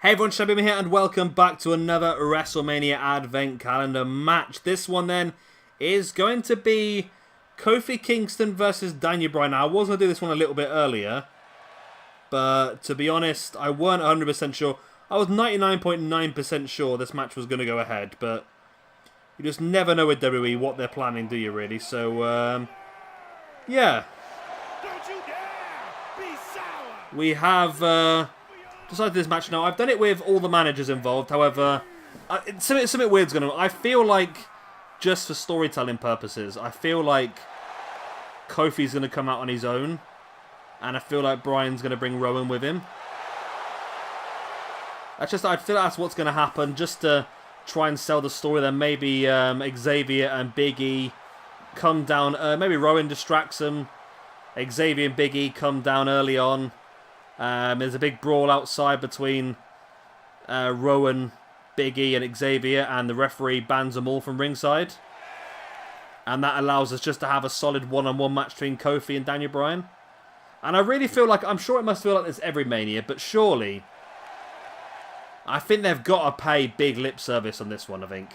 Hey everyone, Shabby here and welcome back to another Wrestlemania Advent Calendar match. This one then is going to be Kofi Kingston versus Bryan. Now I was going to do this one a little bit earlier, but to be honest, I weren't 100% sure. I was 99.9% sure this match was going to go ahead, but you just never know with WWE what they're planning, do you really? So, yeah. Don't you dare be sour. We have decided this match now. I've done it with all the managers involved. However, something weird's going on. I feel like, just for storytelling purposes, I feel like Kofi's going to come out on his own. And I feel like Bryan's going to bring Rowan with him. I feel like that's what's going to happen. Just to try and sell the story. Then maybe Xavier and Big E come down. Maybe Rowan distracts them. Xavier and Big E come down early on. There's a big brawl outside between Rowan, Big E and Xavier, and the referee bans them all from ringside. And that allows us just to have a solid one-on-one match between Kofi and Bryan. And I really feel like, I'm sure it must feel like this every Mania, but surely, I think they've got to pay big lip service on this one, I think.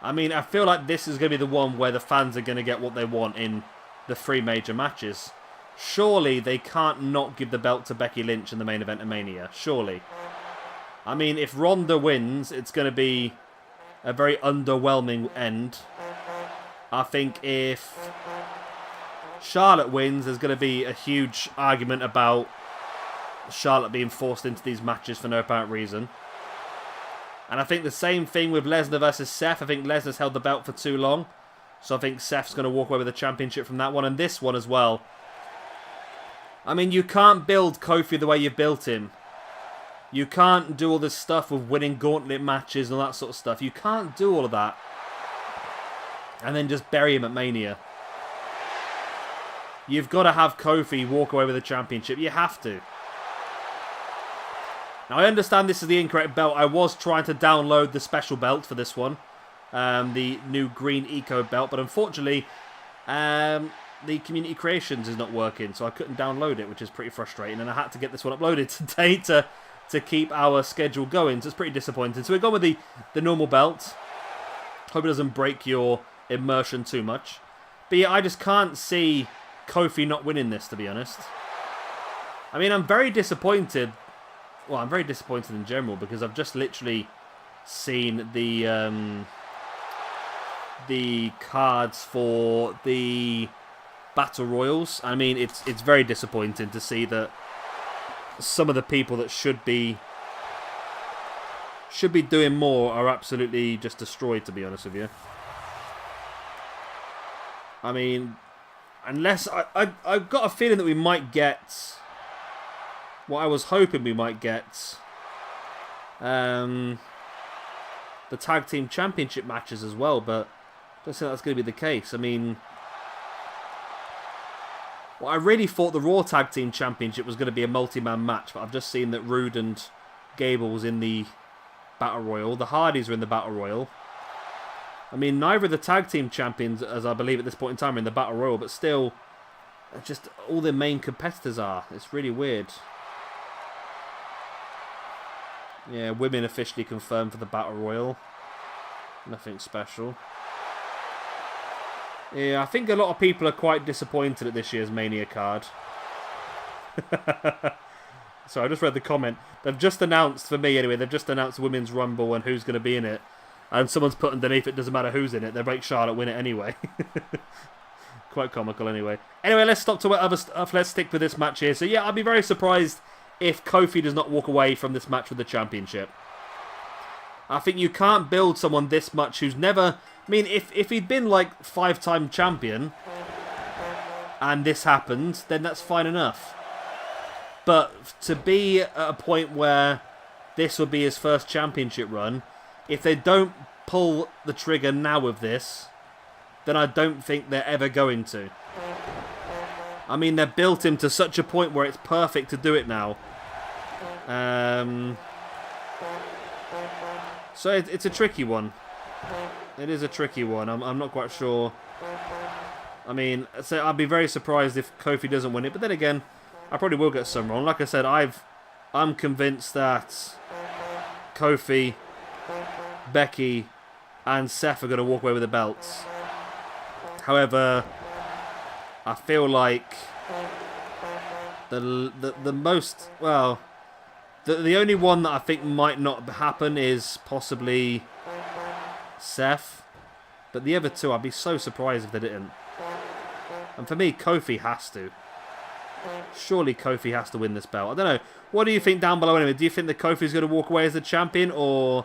I mean, I feel like this is going to be the one where the fans are going to get what they want in the three major matches. Surely they can't not give the belt to Becky Lynch in the main event of Mania. Surely. I mean, if Ronda wins, it's going to be a very underwhelming end. I think if Charlotte wins, there's going to be a huge argument about Charlotte being forced into these matches for no apparent reason. And I think the same thing with Lesnar versus Seth. I think Lesnar's held the belt for too long. So I think Seth's going to walk away with the championship from that one. And this one as well. I mean, you can't build Kofi the way you built him. You can't do all this stuff with winning gauntlet matches and all that sort of stuff. You can't do all of that. And then just bury him at Mania. You've got to have Kofi walk away with the championship. You have to. Now, I understand this is the incorrect belt. I was trying to download the special belt for this one. The new green eco belt. But unfortunately, the Community Creations is not working. So I couldn't download it, which is pretty frustrating. And I had to get this one uploaded today to keep our schedule going. So it's pretty disappointing. So we're going with the normal belt. Hope it doesn't break your immersion too much. But yeah, I just can't see Kofi not winning this, to be honest. I mean, I'm very disappointed. Well, I'm very disappointed in general because I've just literally seen the cards for the Battle Royals. I mean, it's very disappointing to see that some of the people that should be doing more are absolutely just destroyed, to be honest with you. I mean, unless I've got a feeling that we might get what I was hoping we might get, the Tag Team Championship matches as well, but I don't think that's going to be the case. I mean, well, I really thought the Raw Tag Team Championship was going to be a multi-man match, but I've just seen that Rude and Gable was in the Battle Royal. The Hardys are in the Battle Royal. I mean, neither of the Tag Team Champions, as I believe at this point in time, are in the Battle Royal, but still, just all the main competitors are. It's really weird. Yeah, women officially confirmed for the Battle Royal. Nothing special. Yeah, I think a lot of people are quite disappointed at this year's Mania card. So I just read the comment. They've just announced, for me anyway, they've just announced Women's Rumble and who's going to be in it. And someone's put underneath, it doesn't matter who's in it. They'll make Charlotte win it anyway. Quite comical anyway. Anyway, let's stop to other stuff. Let's stick with this match here. So yeah, I'd be very surprised if Kofi does not walk away from this match with the championship. I think you can't build someone this much who's never... I mean, if he'd been like 5-time champion and this happened, then that's fine enough. But to be at a point where this would be his first championship run, if they don't pull the trigger now with this, then I don't think they're ever going to. I mean, they've built him to such a point where it's perfect to do it now. So it's a tricky one. It is a tricky one. I'm not quite sure. I mean, so I'd be very surprised if Kofi doesn't win it. But then again, I probably will get some wrong. Like I said, I've I'm convinced that Kofi, Becky, and Seth are going to walk away with the belts. However, I feel like the most, well, the only one that I think might not happen is possibly Seth. But the other two, I'd be so surprised if they didn't. And for me, Kofi has to. Surely Kofi has to win this belt. I don't know. What do you think down below anyway? Do you think that Kofi's going to walk away as the champion? Or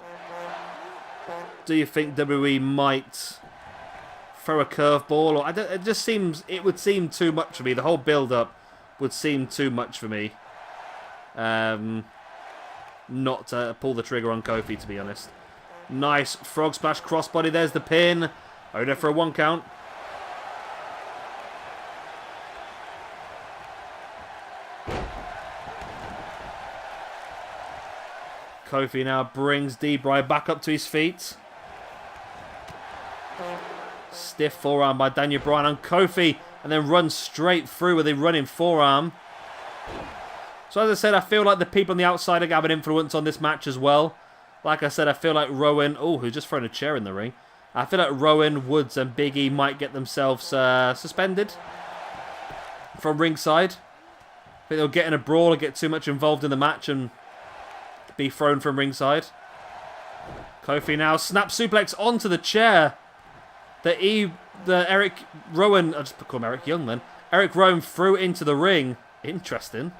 do you think WWE might throw a curveball? Or it just seems, it would seem too much for me. The whole build-up would seem too much for me. Not to pull the trigger on Kofi, to be honest. Nice frog splash crossbody. There's the pin. Over for a 1 count. Kofi now brings Bryan back up to his feet. Stiff forearm by Daniel Bryan on Kofi. And then runs straight through with a running forearm. So as I said, I feel like the people on the outside are going to have an influence on this match as well. Like I said, I feel like Rowan... Oh, who's just thrown a chair in the ring. I feel like Rowan, Woods and Big E might get themselves suspended from ringside. I think they'll get in a brawl or get too much involved in the match and be thrown from ringside. Kofi now snap suplex onto the chair. The Eric Rowan... I'll just call him Eric Young then. Eric Rowan threw into the ring. Interesting.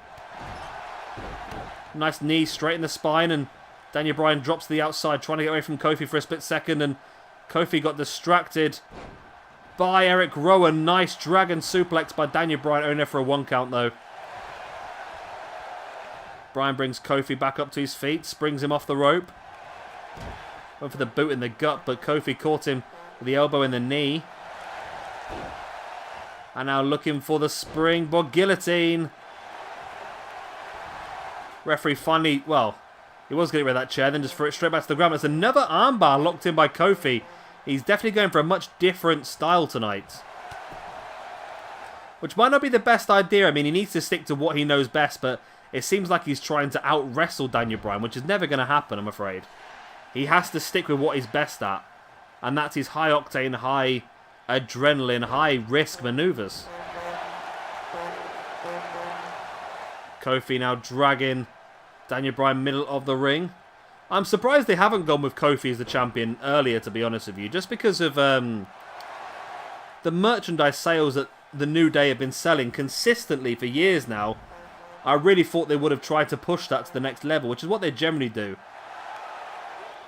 Nice knee straight in the spine, and Daniel Bryan drops to the outside, trying to get away from Kofi for a split second, and Kofi got distracted by Eric Rowan. Nice dragon suplex by Daniel Bryan, only for a 1 count though. Bryan brings Kofi back up to his feet, springs him off the rope. Went for the boot in the gut, but Kofi caught him with the elbow in the knee. And now looking for the springboard guillotine. Referee finally, well, he was getting rid of that chair, then just threw it straight back to the ground. It's another armbar locked in by Kofi. He's definitely going for a much different style tonight. Which might not be the best idea. I mean, he needs to stick to what he knows best, but it seems like he's trying to out-wrestle Daniel Bryan, which is never going to happen, I'm afraid. He has to stick with what he's best at. And that's his high-octane, high-adrenaline, high-risk maneuvers. Kofi now dragging Daniel Bryan middle of the ring. I'm surprised they haven't gone with Kofi as the champion earlier, to be honest with you. Just because of the merchandise sales that the New Day have been selling consistently for years now. I really thought they would have tried to push that to the next level, which is what they generally do.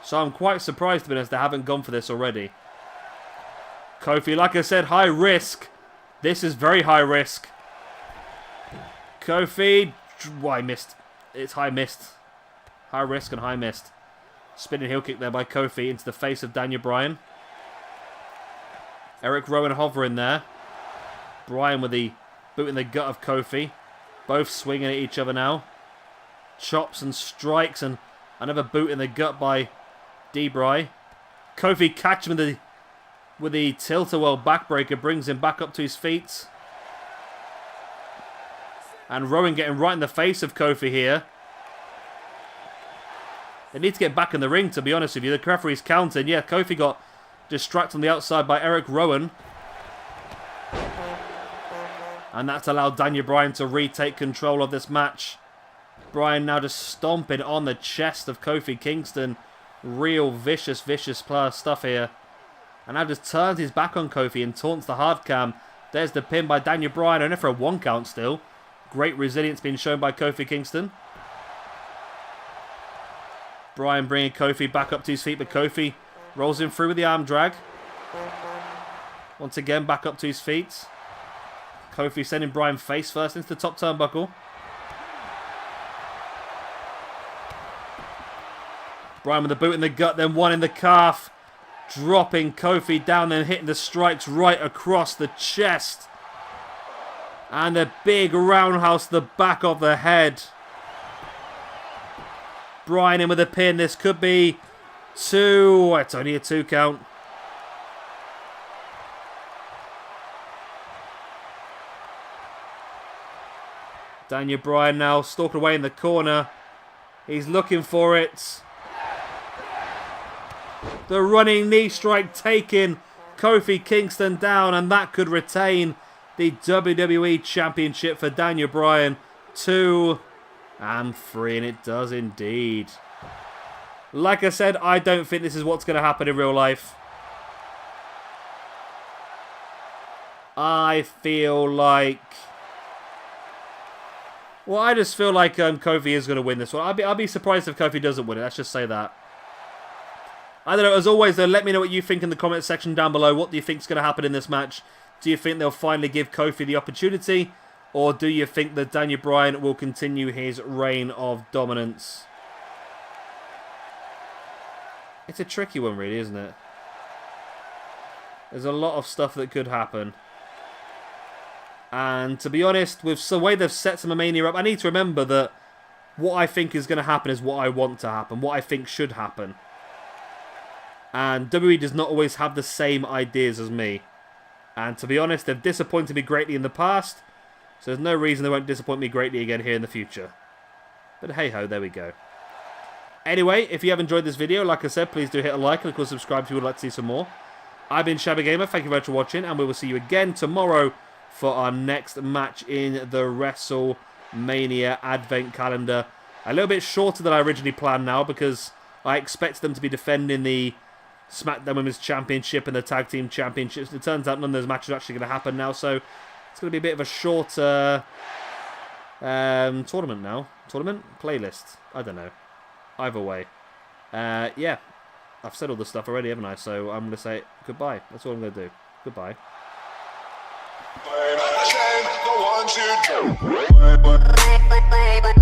So I'm quite surprised, to be honest, they haven't gone for this already. Kofi, like I said, high risk. This is very high risk. Kofi... Why, I missed. It's high missed. High risk and high missed. Spinning heel kick there by Kofi into the face of Daniel Bryan. Eric Rowan hovering there. Bryan with the boot in the gut of Kofi. Both swinging at each other now. Chops and strikes and another boot in the gut by Bryan. Kofi catches him with the tilt-a-whirl backbreaker. Brings him back up to his feet. And Rowan getting right in the face of Kofi here. They need to get back in the ring, to be honest with you. The referee's counting. Yeah, Kofi got distracted on the outside by Eric Rowan. And that's allowed Daniel Bryan to retake control of this match. Bryan now just stomping on the chest of Kofi Kingston. Real vicious, vicious stuff here. And now just turns his back on Kofi and taunts the hard cam. There's the pin by Daniel Bryan, only for a 1 count still. Great resilience being shown by Kofi Kingston. Bryan bringing Kofi back up to his feet, but Kofi rolls him through with the arm drag. Once again, back up to his feet. Kofi sending Bryan face first into the top turnbuckle. Bryan with the boot in the gut, then one in the calf. Dropping Kofi down, then hitting the strikes right across the chest. And a big roundhouse to the back of the head. Bryan in with a pin. This could be 2. It's only a 2 count. Daniel Bryan now stalking away in the corner. He's looking for it. The running knee strike taking Kofi Kingston down, and that could retain the WWE Championship for Daniel Bryan. 2 and 3, and it does indeed. Like I said, I don't think this is what's going to happen in real life. I feel like... Well, I just feel like Kofi is going to win this one. I'll be surprised if Kofi doesn't win it. Let's just say that. I don't know. As always, though, let me know what you think in the comment section down below. What do you think is going to happen in this match? Do you think they'll finally give Kofi the opportunity? Or do you think that Daniel Bryan will continue his reign of dominance? It's a tricky one, really, isn't it? There's a lot of stuff that could happen. And to be honest, with the way they've set Mania up, I need to remember that what I think is going to happen is what I want to happen, what I think should happen. And WWE does not always have the same ideas as me. And to be honest, they've disappointed me greatly in the past, so there's no reason they won't disappoint me greatly again here in the future. But hey-ho, there we go. Anyway, if you have enjoyed this video, like I said, please do hit a like and of course subscribe if you would like to see some more. I've been Shabby Gamer, thank you very much for watching, and we will see you again tomorrow for our next match in the WrestleMania Advent Calendar. A little bit shorter than I originally planned now, because I expected them to be defending the SmackDown Women's Championship and the Tag Team Championships. It turns out none of those matches are actually going to happen now, so it's going to be a bit of a shorter tournament now. Tournament? Playlist? I don't know. Either way. Yeah. I've said all this stuff already, haven't I? So I'm going to say goodbye. That's all I'm going to do. Goodbye. The 1, 2, 3.